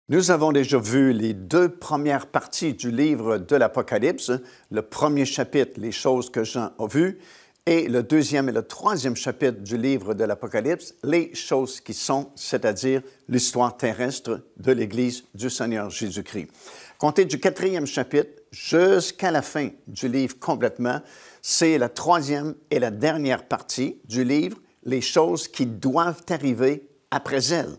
Nous avons déjà vu les deux premières parties du livre de l'Apocalypse, le premier chapitre, les choses que Jean a vues, et le deuxième et le troisième chapitre du livre de l'Apocalypse, les choses qui sont, c'est-à-dire l'histoire terrestre de l'Église du Seigneur Jésus-Christ. Comptez du quatrième chapitre jusqu'à la fin du livre complètement, c'est la troisième et la dernière partie du livre, les choses qui doivent arriver après elles.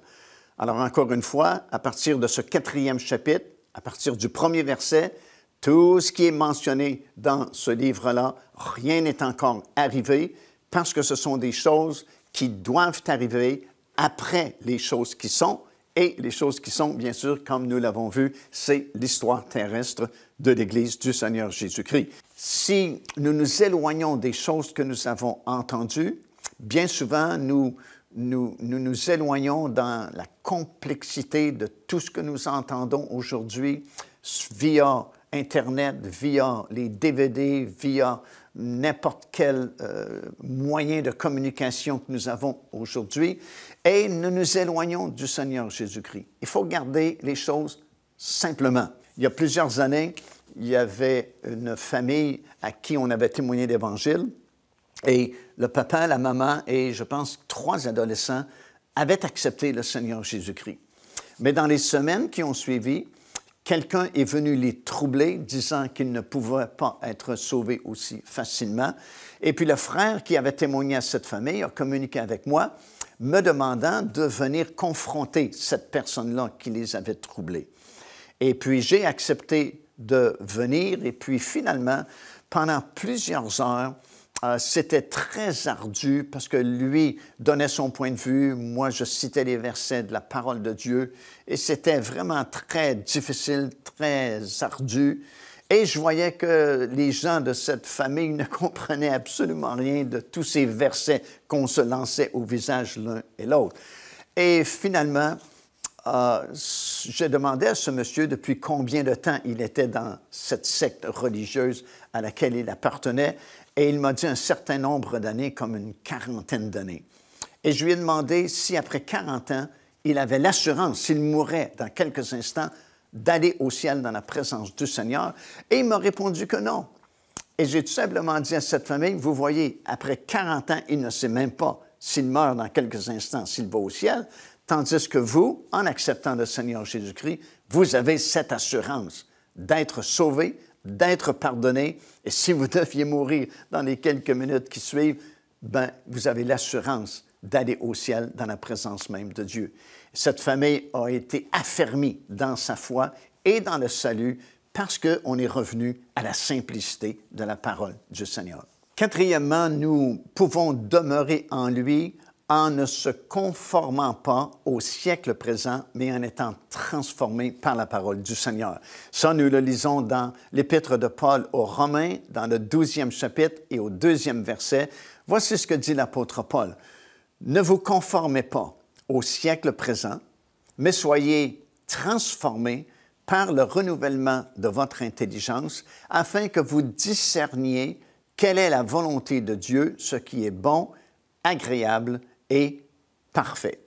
Alors, encore une fois, à partir de ce quatrième chapitre, à partir du premier verset, tout ce qui est mentionné dans ce livre-là, rien n'est encore arrivé parce que ce sont des choses qui doivent arriver après les choses qui sont. Et les choses qui sont, bien sûr, comme nous l'avons vu, c'est l'histoire terrestre de l'Église du Seigneur Jésus-Christ. Si nous nous éloignons des choses que nous avons entendues, bien souvent, nous éloignons dans la complexité de tout ce que nous entendons aujourd'hui via Internet, via les DVD, via n'importe quel moyen de communication que nous avons aujourd'hui, et nous nous éloignons du Seigneur Jésus-Christ. Il faut garder les choses simplement. Il y a plusieurs années, il y avait une famille à qui on avait témoigné l'Évangile, et le papa, la maman et, je pense, 3 adolescents avaient accepté le Seigneur Jésus-Christ. Mais dans les semaines qui ont suivi, quelqu'un est venu les troubler, disant qu'ils ne pouvaient pas être sauvés aussi facilement. Et puis le frère qui avait témoigné à cette famille a communiqué avec moi, me demandant de venir confronter cette personne-là qui les avait troublés. Et puis j'ai accepté de venir, et puis finalement, pendant plusieurs heures, c'était très ardu parce que lui donnait son point de vue, moi je citais les versets de la parole de Dieu et c'était vraiment très difficile, très ardu. Et je voyais que les gens de cette famille ne comprenaient absolument rien de tous ces versets qu'on se lançait au visage l'un et l'autre. Et finalement, j'ai demandé à ce monsieur depuis combien de temps il était dans cette secte religieuse à laquelle il appartenait. Et il m'a dit un certain nombre d'années, comme une quarantaine d'années. Et je lui ai demandé si après 40 ans, il avait l'assurance, s'il mourait dans quelques instants, d'aller au ciel dans la présence du Seigneur. Et il m'a répondu que non. Et j'ai tout simplement dit à cette famille, vous voyez, après 40 ans, il ne sait même pas s'il meurt dans quelques instants, s'il va au ciel, tandis que vous, en acceptant le Seigneur Jésus-Christ, vous avez cette assurance d'être sauvé, d'être pardonné, et si vous deviez mourir dans les quelques minutes qui suivent, ben, vous avez l'assurance d'aller au ciel dans la présence même de Dieu. Cette famille a été affermie dans sa foi et dans le salut parce qu'on est revenu à la simplicité de la parole du Seigneur. Quatrièmement, nous pouvons demeurer en lui en ne se conformant pas au siècle présent, mais en étant transformés par la parole du Seigneur. Ça, nous le lisons dans l'Épître de Paul aux Romains, dans le 12e chapitre et au 2e verset. Voici ce que dit l'apôtre Paul. « Ne vous conformez pas au siècle présent, mais soyez transformés par le renouvellement de votre intelligence, afin que vous discerniez quelle est la volonté de Dieu, ce qui est bon, agréable et parfait. »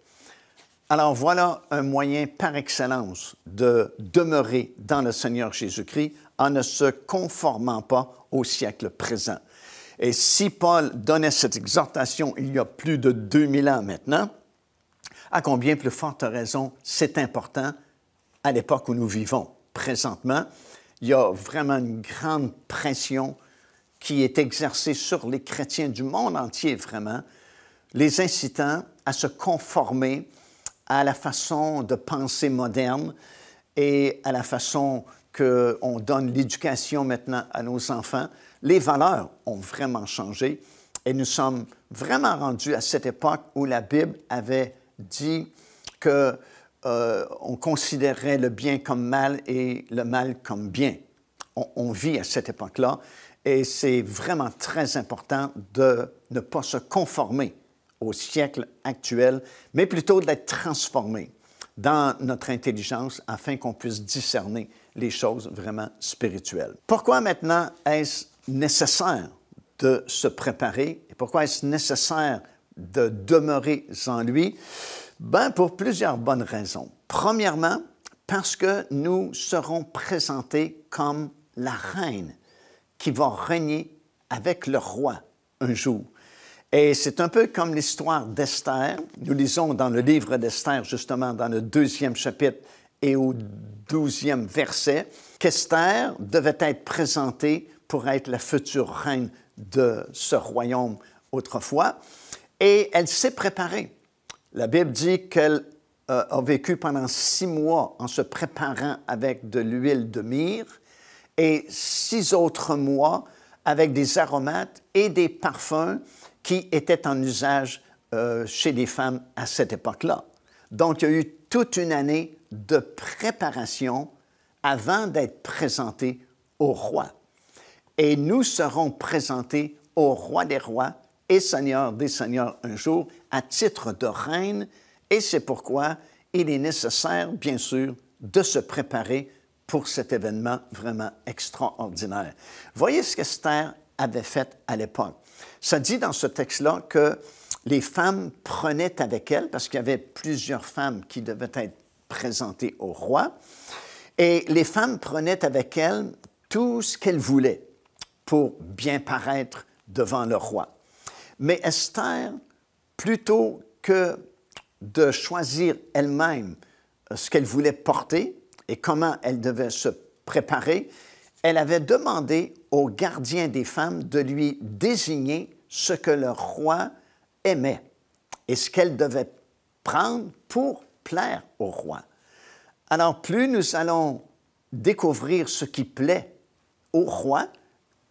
Alors voilà un moyen par excellence de demeurer dans le Seigneur Jésus-Christ en ne se conformant pas au siècle présent. Et si Paul donnait cette exhortation il y a plus de 2000 ans maintenant, à combien plus forte raison c'est important à l'époque où nous vivons. Présentement, il y a vraiment une grande pression qui est exercée sur les chrétiens du monde entier, vraiment, les incitant à se conformer à la façon de penser moderne et à la façon qu'on donne l'éducation maintenant à nos enfants. Les valeurs ont vraiment changé et nous sommes vraiment rendus à cette époque où la Bible avait dit qu'on considérait le bien comme mal et le mal comme bien. On vit à cette époque-là et c'est vraiment très important de ne pas se conformer au siècle actuel, mais plutôt d'être transformé dans notre intelligence afin qu'on puisse discerner les choses vraiment spirituelles. Pourquoi maintenant est-ce nécessaire de se préparer et pourquoi est-ce nécessaire de demeurer en lui? Bien, pour plusieurs bonnes raisons. Premièrement, parce que nous serons présentés comme la reine qui va régner avec le roi un jour. Et c'est un peu comme l'histoire d'Esther. Nous lisons dans le livre d'Esther, justement, dans le 2e chapitre et au 12e verset, qu'Esther devait être présentée pour être la future reine de ce royaume autrefois. Et elle s'est préparée. La Bible dit qu'elle a vécu pendant 6 mois en se préparant avec de l'huile de myrrhe et 6 autres mois avec des aromates et des parfums qui étaient en usage chez les femmes à cette époque-là. Donc, il y a eu toute une année de préparation avant d'être présenté au roi. Et nous serons présentés au roi des rois et Seigneur des seigneurs un jour à titre de reine. Et c'est pourquoi il est nécessaire, bien sûr, de se préparer pour cet événement vraiment extraordinaire. Voyez ce qu'Esther avait fait à l'époque. Ça dit dans ce texte-là que les femmes prenaient avec elles, parce qu'il y avait plusieurs femmes qui devaient être présentées au roi, et les femmes prenaient avec elles tout ce qu'elles voulaient pour bien paraître devant le roi. Mais Esther, plutôt que de choisir elle-même ce qu'elle voulait porter et comment elle devait se préparer, elle avait demandé au gardien des femmes de lui désigner ce que le roi aimait et ce qu'elle devait prendre pour plaire au roi. Alors, plus nous allons découvrir ce qui plaît au roi,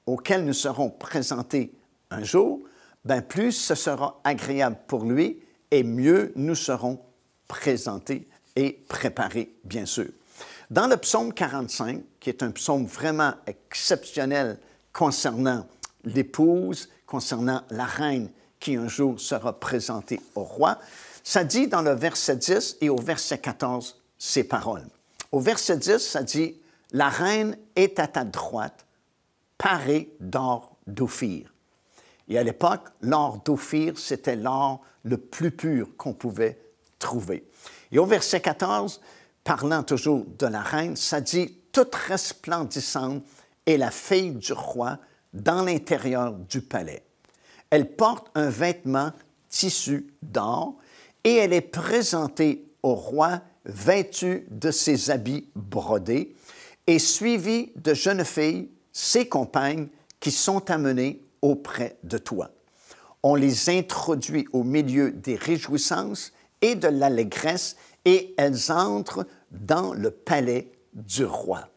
auquel nous serons présentés un jour, bien plus ce sera agréable pour lui et mieux nous serons présentés et préparés, bien sûr. Dans le psaume 45, qui est un psaume vraiment exceptionnel concernant l'épouse, concernant la reine qui un jour sera présentée au roi, ça dit dans le verset 10 et au verset 14 ces paroles. Au verset 10, ça dit « La reine est à ta droite, parée d'or d'Ophir. » Et à l'époque, l'or d'Ophir, c'était l'or le plus pur qu'on pouvait trouver. Et au verset 14, parlant toujours de la reine, ça dit « Toute resplendissante est la fille du roi dans l'intérieur du palais. Elle porte un vêtement tissu d'or et elle est présentée au roi vêtue de ses habits brodés et suivie de jeunes filles, ses compagnes, qui sont amenées auprès de toi. On les introduit au milieu des réjouissances et de l'allégresse et elles entrent dans le palais du roi. »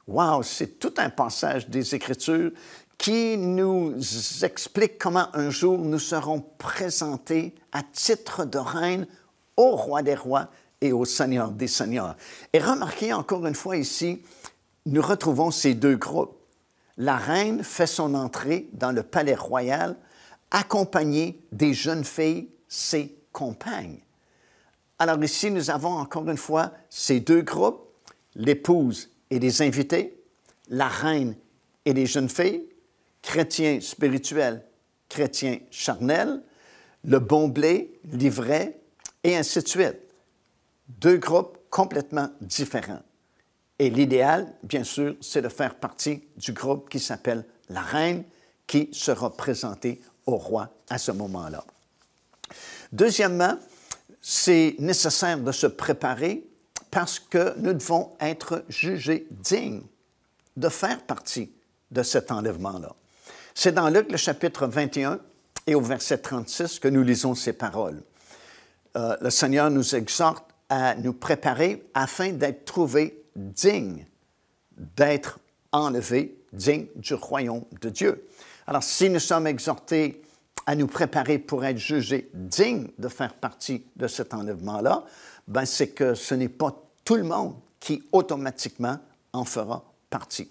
Wow, c'est tout un passage des Écritures qui nous explique comment un jour nous serons présentés à titre de reine au roi des rois et au Seigneur des seigneurs. Et remarquez encore une fois ici, nous retrouvons ces deux groupes. La reine fait son entrée dans le palais royal accompagnée des jeunes filles, ses compagnes. Alors ici, nous avons encore une fois ces deux groupes, l'épouse et les invités, la reine et les jeunes filles, chrétiens spirituels, chrétiens charnels, le bon blé, l'ivraie, et ainsi de suite. Deux groupes complètement différents. Et l'idéal, bien sûr, c'est de faire partie du groupe qui s'appelle la reine, qui sera présentée au roi à ce moment-là. Deuxièmement, c'est nécessaire de se préparer parce que nous devons être jugés dignes de faire partie de cet enlèvement-là. C'est dans Luc, le chapitre 21 et au verset 36 que nous lisons ces paroles. Le Seigneur nous exhorte à nous préparer afin d'être trouvés dignes d'être enlevés, dignes du royaume de Dieu. Alors, si nous sommes exhortés à nous préparer pour être jugés dignes de faire partie de cet enlèvement-là, ben c'est que ce n'est pas tout le monde qui automatiquement en fera partie.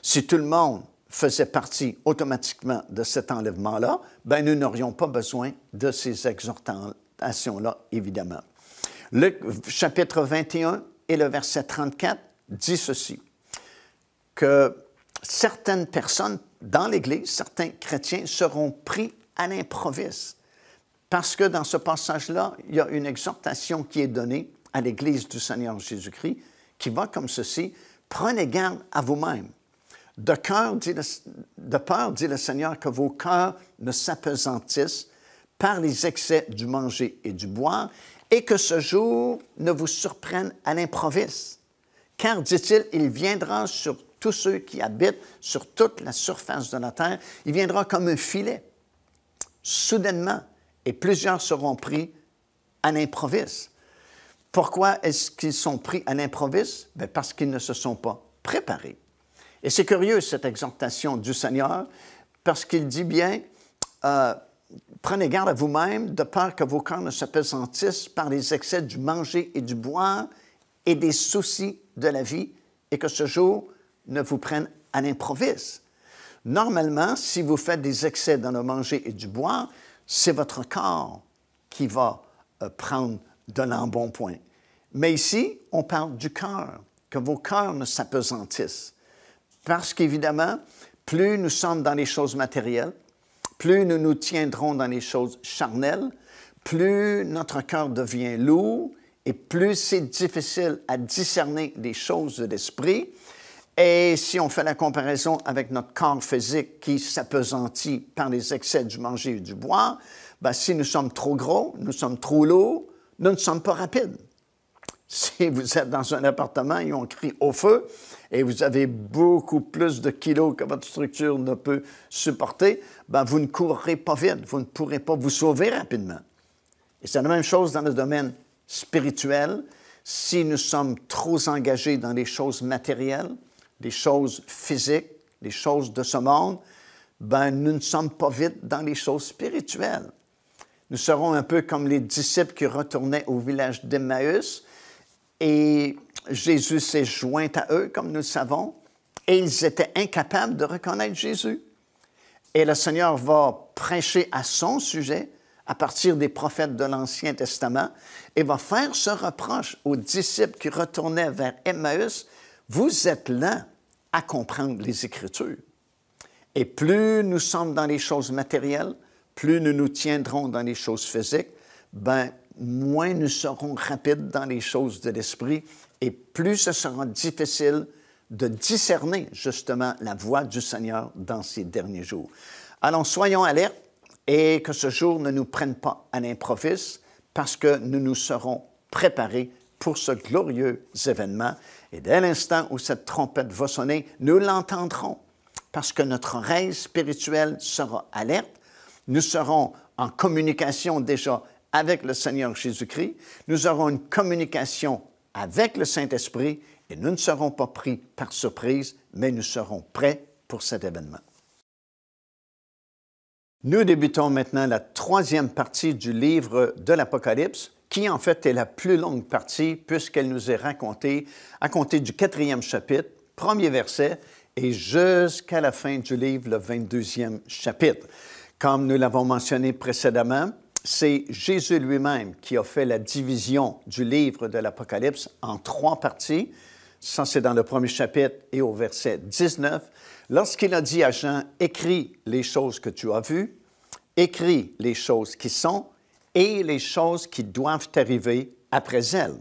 Si tout le monde faisait partie automatiquement de cet enlèvement-là, ben nous n'aurions pas besoin de ces exhortations-là, évidemment. Luc chapitre 21 et le verset 34 dit ceci, que certaines personnes dans l'Église, certains chrétiens seront pris à l'improviste, parce que dans ce passage-là, il y a une exhortation qui est donnée à l'Église du Seigneur Jésus-Christ, qui va comme ceci. Prenez garde à vous-même. De peur, dit le Seigneur, que vos cœurs ne s'apesantissent par les excès du manger et du boire, et que ce jour ne vous surprenne à l'improviste. Car, dit-il, il viendra sur tous ceux qui habitent sur toute la surface de la terre, il viendra comme un filet, soudainement, et plusieurs seront pris à l'improviste. Pourquoi est-ce qu'ils sont pris à l'improviste? Bien, parce qu'ils ne se sont pas préparés. Et c'est curieux, cette exhortation du Seigneur, parce qu'il dit bien, prenez garde à vous-même, de peur que vos cœurs ne s'apesantissent par les excès du manger et du boire et des soucis de la vie, et que ce jour ne vous prenne à l'improviste. Normalement, si vous faites des excès dans le manger et du boire, c'est votre corps qui va prendre de l'embonpoint. Mais ici, on parle du cœur, que vos cœurs ne s'apesantissent. Parce qu'évidemment, plus nous sommes dans les choses matérielles, plus nous nous tiendrons dans les choses charnelles, plus notre cœur devient lourd et plus c'est difficile à discerner les choses de l'esprit. Et si on fait la comparaison avec notre corps physique qui s'appesantit par les excès du manger et du boire, bien, si nous sommes trop gros, nous sommes trop lourds, nous ne sommes pas rapides. Si vous êtes dans un appartement et on crie au feu et vous avez beaucoup plus de kilos que votre structure ne peut supporter, bien, vous ne courrez pas vite, vous ne pourrez pas vous sauver rapidement. Et c'est la même chose dans le domaine spirituel. Si nous sommes trop engagés dans les choses matérielles, les choses physiques, les choses de ce monde, bien, nous ne sommes pas vite dans les choses spirituelles. Nous serons un peu comme les disciples qui retournaient au village d'Emmaüs et Jésus s'est joint à eux, comme nous le savons, et ils étaient incapables de reconnaître Jésus. Et le Seigneur va prêcher à son sujet à partir des prophètes de l'Ancien Testament et va faire ce reproche aux disciples qui retournaient vers Emmaüs. Vous êtes lents à comprendre les Écritures. Et plus nous sommes dans les choses matérielles, plus nous nous tiendrons dans les choses physiques, bien, moins nous serons rapides dans les choses de l'esprit et plus ce sera difficile de discerner justement la voix du Seigneur dans ces derniers jours. Alors, soyons alertes et que ce jour ne nous prenne pas à l'improviste parce que nous nous serons préparés pour ce glorieux événement. Et dès l'instant où cette trompette va sonner, nous l'entendrons parce que notre oreille spirituelle sera alerte. Nous serons en communication déjà avec le Seigneur Jésus-Christ. Nous aurons une communication avec le Saint-Esprit et nous ne serons pas pris par surprise, mais nous serons prêts pour cet événement. Nous débutons maintenant la troisième partie du livre de l'Apocalypse, qui en fait est la plus longue partie puisqu'elle nous est racontée à compter du 4e chapitre, premier verset, et jusqu'à la fin du livre, le 22e chapitre. Comme nous l'avons mentionné précédemment, c'est Jésus lui-même qui a fait la division du livre de l'Apocalypse en 3 parties. Ça, c'est dans le premier chapitre et au verset 19. Lorsqu'il a dit à Jean, « Écris les choses que tu as vues, écris les choses qui sont et les choses qui doivent arriver après elles. »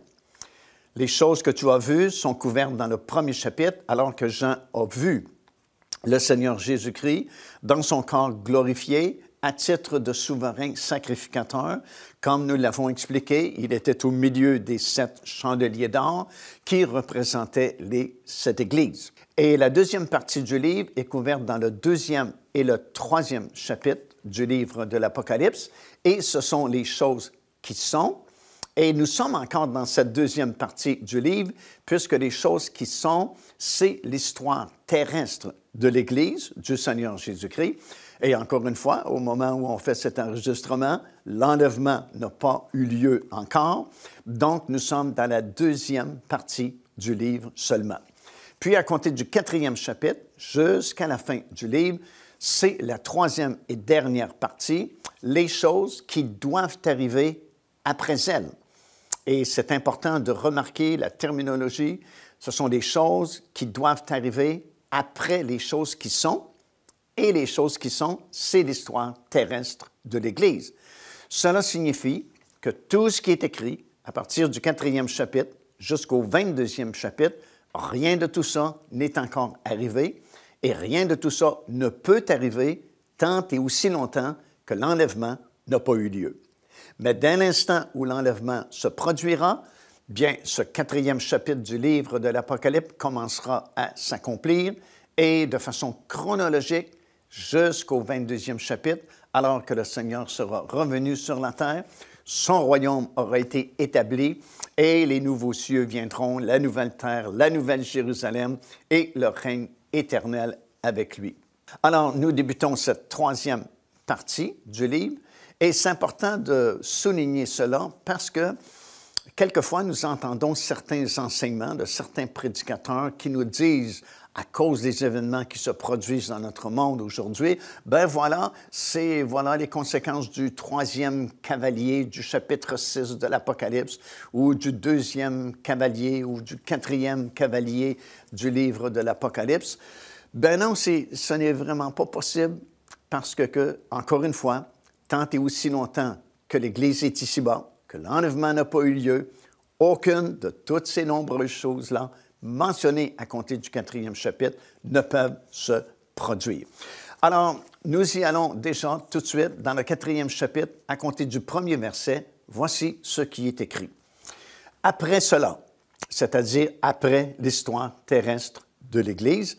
Les choses que tu as vues sont couvertes dans le premier chapitre, alors que Jean a vu le Seigneur Jésus-Christ dans son corps glorifié, à titre de souverain sacrificateur. Comme nous l'avons expliqué, il était au milieu des 7 chandeliers d'or qui représentaient les 7 églises. Et la deuxième partie du livre est couverte dans le 2e et le 3e chapitre du livre de l'Apocalypse, et ce sont les choses qui sont. Et nous sommes encore dans cette deuxième partie du livre, puisque les choses qui sont, c'est l'histoire terrestre de l'Église du Seigneur Jésus-Christ. Et encore une fois, au moment où on fait cet enregistrement, l'enlèvement n'a pas eu lieu encore. Donc, nous sommes dans la deuxième partie du livre seulement. Puis, à compter du 4e chapitre jusqu'à la fin du livre, c'est la 3e et dernière partie, les choses qui doivent arriver après elles. Et c'est important de remarquer la terminologie. Ce sont des choses qui doivent arriver après les choses qui sont. Et les choses qui sont, c'est l'histoire terrestre de l'Église. Cela signifie que tout ce qui est écrit à partir du 4e chapitre jusqu'au 22e chapitre, rien de tout ça n'est encore arrivé et rien de tout ça ne peut arriver tant et aussi longtemps que l'enlèvement n'a pas eu lieu. Mais dès l'instant où l'enlèvement se produira, bien, ce 4e chapitre du livre de l'Apocalypse commencera à s'accomplir et de façon chronologique jusqu'au 22e chapitre, alors que le Seigneur sera revenu sur la terre, son royaume aura été établi et les nouveaux cieux viendront, la nouvelle terre, la nouvelle Jérusalem et le règne éternel avec lui. Alors, nous débutons cette 3e partie du livre et c'est important de souligner cela parce que quelquefois, nous entendons certains enseignements de certains prédicateurs qui nous disent, à cause des événements qui se produisent dans notre monde aujourd'hui, ben voilà, voilà les conséquences du 3e cavalier du chapitre 6 de l'Apocalypse ou du 2e cavalier ou du 4e cavalier du livre de l'Apocalypse. Ben non, ce n'est vraiment pas possible parce que, encore une fois, tant et aussi longtemps que l'Église est ici-bas, que l'enlèvement n'a pas eu lieu, aucune de toutes ces nombreuses choses-là mentionnées à compter du 4e chapitre ne peuvent se produire. Alors, nous y allons déjà tout de suite dans le 4e chapitre, à compter du 1er verset. Voici ce qui est écrit. Après cela, c'est-à-dire après l'histoire terrestre de l'Église,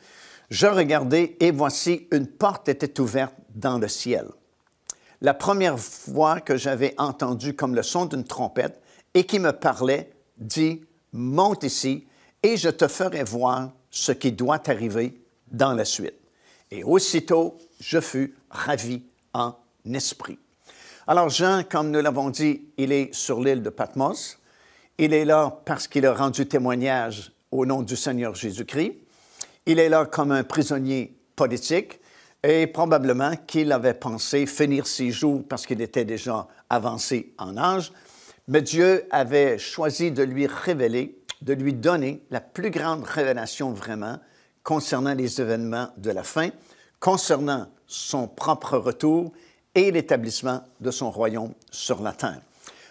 je regardai et voici une porte était ouverte dans le ciel. La première voix que j'avais entendue comme le son d'une trompette et qui me parlait dit « Monte ici et je te ferai voir ce qui doit arriver dans la suite. » Et aussitôt, je fus ravi en esprit. Alors Jean, comme nous l'avons dit, il est sur l'île de Patmos. Il est là parce qu'il a rendu témoignage au nom du Seigneur Jésus-Christ. Il est là comme un prisonnier politique. Et probablement qu'il avait pensé finir ses jours parce qu'il était déjà avancé en âge. Mais Dieu avait choisi de lui révéler, de lui donner la plus grande révélation vraiment concernant les événements de la fin, concernant son propre retour et l'établissement de son royaume sur la terre.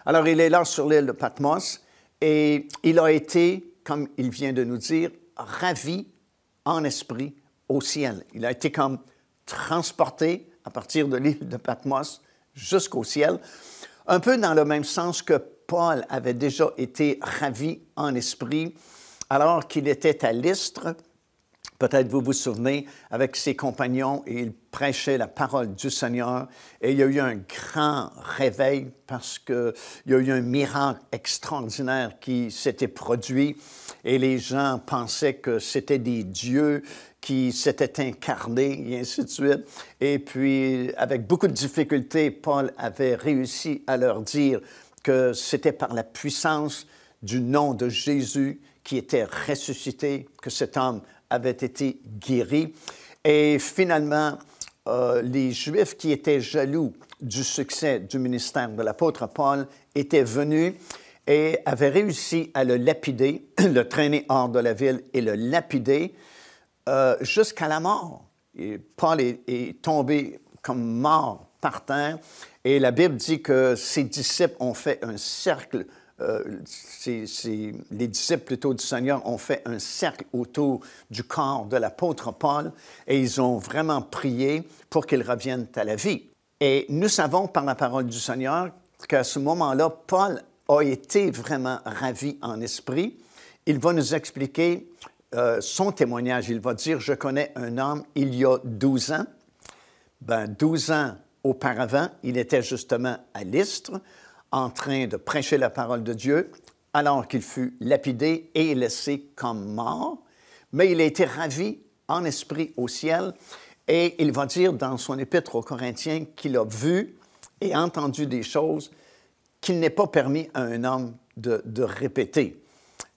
Alors, il est là sur l'île de Patmos et il a été, comme il vient de nous dire, ravi en esprit au ciel. Il a été comme transporté à partir de l'île de Patmos jusqu'au ciel, un peu dans le même sens que Paul avait déjà été ravi en esprit alors qu'il était à Lystre. Peut-être vous vous souvenez, avec ses compagnons, il prêchait la parole du Seigneur et il y a eu un grand réveil parce qu'il y a eu un miracle extraordinaire qui s'était produit et les gens pensaient que c'était des dieux qui s'étaient incarnés et ainsi de suite. Et puis, avec beaucoup de difficultés, Paul avait réussi à leur dire que c'était par la puissance du nom de Jésus qui était ressuscité, que cet homme avait été guéri. Et finalement, les Juifs qui étaient jaloux du succès du ministère de l'apôtre Paul étaient venus et avaient réussi à le lapider, le traîner hors de la ville et le lapider jusqu'à la mort. Et Paul est tombé comme mort par terre et la Bible dit que ses disciples ont fait un cercle. Les disciples plutôt du Seigneur ont fait un cercle autour du corps de l'apôtre Paul et ils ont vraiment prié pour qu'il revienne à la vie. Et nous savons par la parole du Seigneur qu'à ce moment-là, Paul a été vraiment ravi en esprit. Il va nous expliquer son témoignage. Il va dire, je connais un homme il y a 12 ans. 12 ans auparavant, il était justement à Lystre, en train de prêcher la parole de Dieu, alors qu'il fut lapidé et laissé comme mort. Mais il a été ravi en esprit au ciel et il va dire dans son épître aux Corinthiens qu'il a vu et entendu des choses qu'il n'est pas permis à un homme de répéter.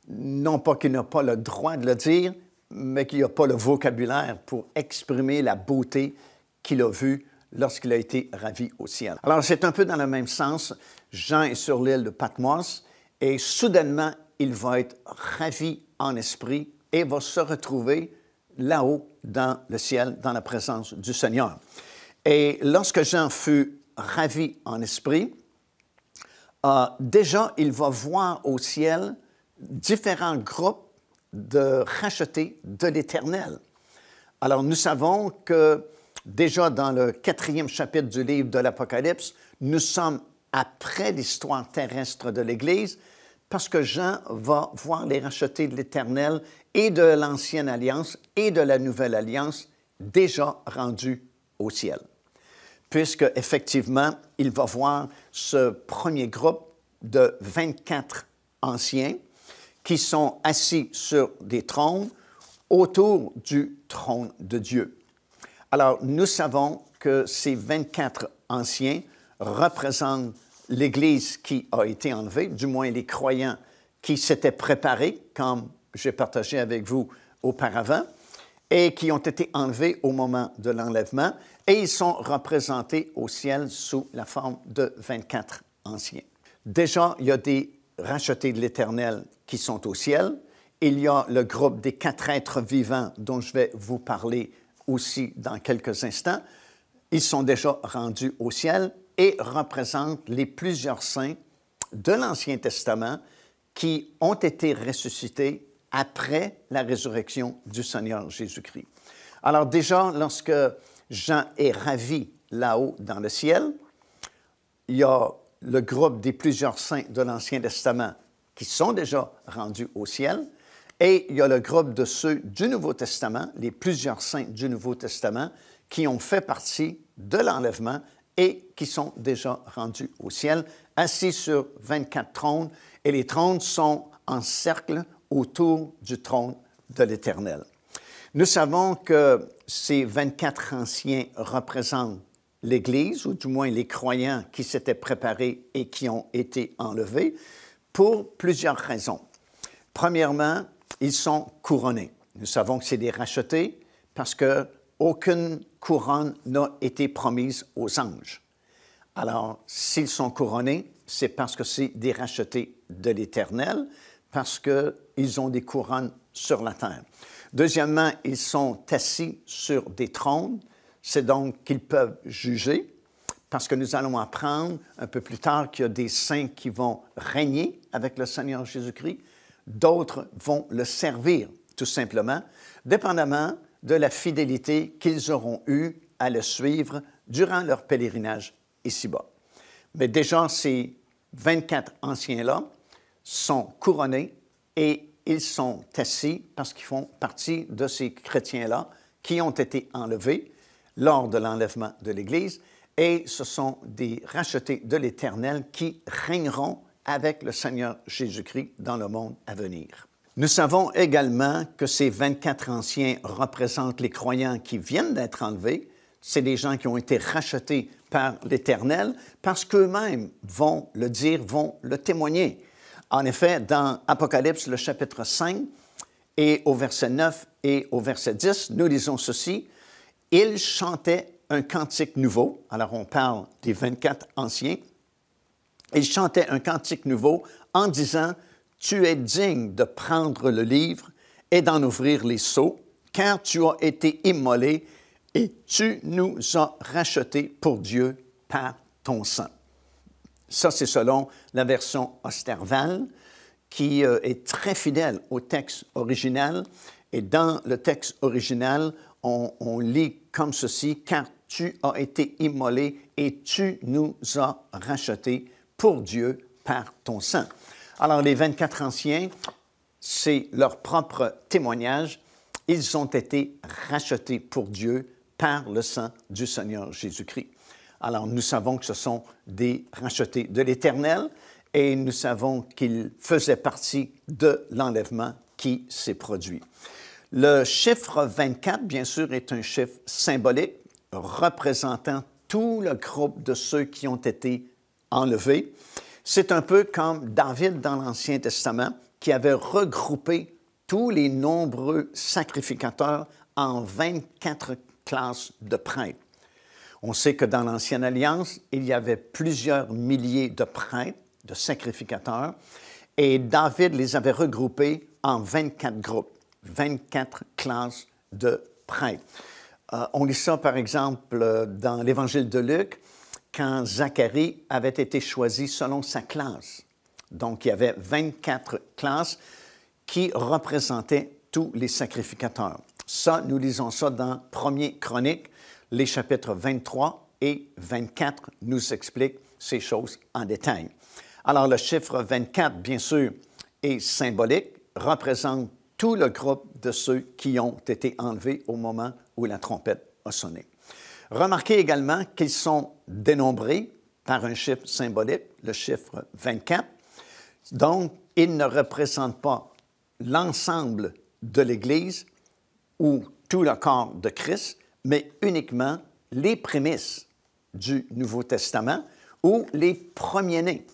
Non pas qu'il n'a pas le droit de le dire, mais qu'il n'a pas le vocabulaire pour exprimer la beauté qu'il a vue lorsqu'il a été ravi au ciel. Alors, c'est un peu dans le même sens. Jean est sur l'île de Patmos et soudainement, il va être ravi en esprit et va se retrouver là-haut dans le ciel, dans la présence du Seigneur. Et lorsque Jean fut ravi en esprit, déjà, il va voir au ciel différents groupes de rachetés de l'Éternel. Alors, nous savons que déjà dans le 4e chapitre du livre de l'Apocalypse, nous sommes après l'histoire terrestre de l'Église, parce que Jean va voir les rachetés de l'Éternel et de l'Ancienne Alliance et de la Nouvelle Alliance déjà rendus au ciel. Puisque, effectivement, il va voir ce premier groupe de 24 anciens qui sont assis sur des trônes autour du trône de Dieu. Alors, nous savons que ces 24 anciens représentent l'Église qui a été enlevée, du moins les croyants qui s'étaient préparés, comme j'ai partagé avec vous auparavant, et qui ont été enlevés au moment de l'enlèvement, et ils sont représentés au ciel sous la forme de 24 anciens. Déjà, il y a des rachetés de l'Éternel qui sont au ciel. Il y a le groupe des 4 êtres vivants dont je vais vous parler aussi dans quelques instants. Ils sont déjà rendus au ciel et représentent les plusieurs saints de l'Ancien Testament qui ont été ressuscités après la résurrection du Seigneur Jésus-Christ. Alors déjà, lorsque Jean est ravi là-haut dans le ciel, il y a le groupe des plusieurs saints de l'Ancien Testament qui sont déjà rendus au ciel, et il y a le groupe de ceux du Nouveau Testament, les plusieurs saints du Nouveau Testament, qui ont fait partie de l'enlèvement et qui sont déjà rendus au ciel, assis sur 24 trônes, et les trônes sont en cercle autour du trône de l'Éternel. Nous savons que ces 24 anciens représentent l'Église, ou du moins les croyants qui s'étaient préparés et qui ont été enlevés, pour plusieurs raisons. Premièrement, ils sont couronnés. Nous savons que c'est des rachetés parce qu'aucune couronne n'a été promise aux anges. Alors, s'ils sont couronnés, c'est parce que c'est des rachetés de l'Éternel, parce qu'ils ont des couronnes sur la terre. Deuxièmement, ils sont assis sur des trônes, c'est donc qu'ils peuvent juger, parce que nous allons apprendre un peu plus tard qu'il y a des saints qui vont régner avec le Seigneur Jésus-Christ, d'autres vont le servir, tout simplement, dépendamment de la fidélité qu'ils auront eue à le suivre durant leur pèlerinage ici-bas. Mais déjà, ces 24 anciens-là sont couronnés et ils sont assis parce qu'ils font partie de ces chrétiens-là qui ont été enlevés lors de l'enlèvement de l'Église, et ce sont des rachetés de l'Éternel qui régneront avec le Seigneur Jésus-Christ dans le monde à venir. Nous savons également que ces 24 anciens représentent les croyants qui viennent d'être enlevés. C'est des gens qui ont été rachetés par l'Éternel parce qu'eux-mêmes vont le dire, vont le témoigner. En effet, dans Apocalypse, le chapitre 5, et au verset 9 et au verset 10, nous lisons ceci: « Ils chantaient un cantique nouveau. » Alors, on parle des 24 anciens. Ils chantaient un cantique nouveau en disant: « Tu es digne de prendre le livre et d'en ouvrir les sceaux, car tu as été immolé et tu nous as rachetés pour Dieu par ton sang. » Ça, c'est selon la version Osterval, qui est très fidèle au texte original. Et dans le texte original, on lit comme ceci: « Car tu as été immolé et tu nous as rachetés pour Dieu par ton sang. » Alors, les 24 anciens, c'est leur propre témoignage. Ils ont été rachetés pour Dieu par le sang du Seigneur Jésus-Christ. Alors, nous savons que ce sont des rachetés de l'Éternel et nous savons qu'ils faisaient partie de l'enlèvement qui s'est produit. Le chiffre 24, bien sûr, est un chiffre symbolique représentant tout le groupe de ceux qui ont été enlevés. C'est un peu comme David dans l'Ancien Testament qui avait regroupé tous les nombreux sacrificateurs en 24 classes de prêtres. On sait que dans l'Ancienne Alliance, il y avait plusieurs milliers de prêtres, de sacrificateurs, et David les avait regroupés en 24 groupes, 24 classes de prêtres. On lit ça, par exemple, dans l'Évangile de Luc, quand Zacharie avait été choisi selon sa classe. Donc, il y avait 24 classes qui représentaient tous les sacrificateurs. Ça, nous lisons ça dans 1er Chronique, les chapitres 23 et 24 nous expliquent ces choses en détail. Alors, le chiffre 24, bien sûr, est symbolique, représente tout le groupe de ceux qui ont été enlevés au moment où la trompette a sonné. Remarquez également qu'ils sont dénombrés par un chiffre symbolique, le chiffre 24. Donc, ils ne représentent pas l'ensemble de l'Église ou tout le corps de Christ, mais uniquement les prémices du Nouveau Testament ou les premiers-nés.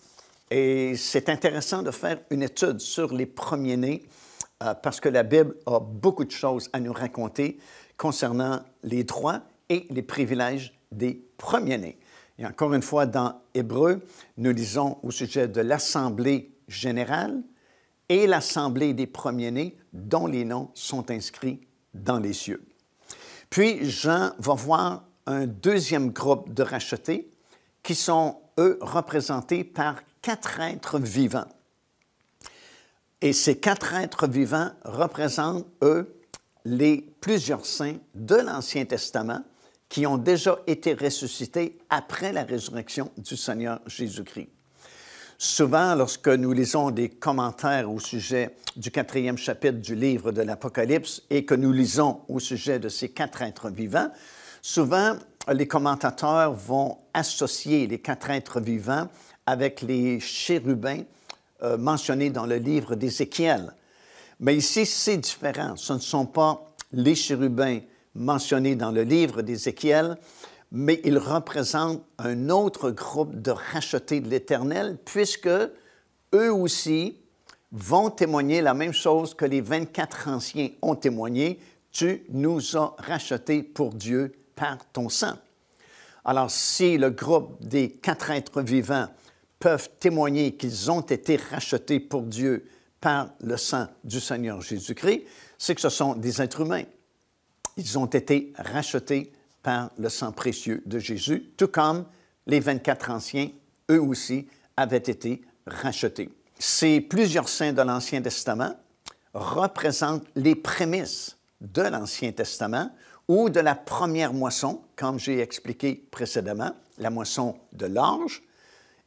Et c'est intéressant de faire une étude sur les premiers-nés parce que la Bible a beaucoup de choses à nous raconter concernant les droits et les privilèges des premiers-nés. Et encore une fois, dans Hébreux, nous lisons au sujet de l'Assemblée générale et l'Assemblée des premiers-nés dont les noms sont inscrits dans les cieux. Puis, Jean va voir un deuxième groupe de rachetés qui sont, eux, représentés par 4 êtres vivants. Et ces 4 êtres vivants représentent, eux, les plusieurs saints de l'Ancien Testament qui ont déjà été ressuscités après la résurrection du Seigneur Jésus-Christ. Souvent, lorsque nous lisons des commentaires au sujet du 4e chapitre du livre de l'Apocalypse et que nous lisons au sujet de ces 4 êtres vivants, souvent, les commentateurs vont associer les 4 êtres vivants avec les chérubins mentionnés dans le livre d'Ézéchiel. Mais ici, c'est différent. Ce ne sont pas les chérubins mentionnés dans le livre d'Ézéchiel, mais ils représentent un autre groupe de rachetés de l'Éternel, puisque eux aussi vont témoigner la même chose que les 24 anciens ont témoigné. Tu nous as rachetés pour Dieu par ton sang. Alors, si le groupe des 4 êtres vivants peuvent témoigner qu'ils ont été rachetés pour Dieu par le sang du Seigneur Jésus-Christ, c'est que ce sont des êtres humains. Ils ont été rachetés par le sang précieux de Jésus, tout comme les 24 anciens, eux aussi, avaient été rachetés. Ces plusieurs saints de l'Ancien Testament représentent les prémices de l'Ancien Testament ou de la première moisson, comme j'ai expliqué précédemment, la moisson de l'orge,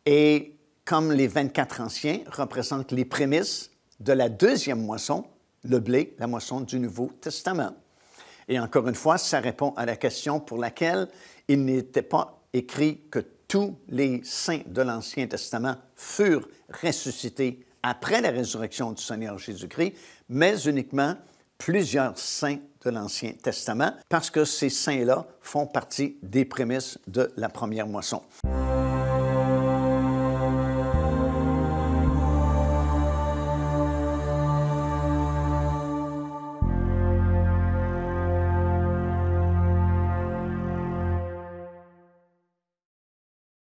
et comme les 24 anciens représentent les prémices de la deuxième moisson, le blé, la moisson du Nouveau Testament. Et encore une fois, ça répond à la question pour laquelle il n'était pas écrit que tous les saints de l'Ancien Testament furent ressuscités après la résurrection du Seigneur Jésus-Christ, mais uniquement plusieurs saints de l'Ancien Testament, parce que ces saints-là font partie des prémices de la première moisson.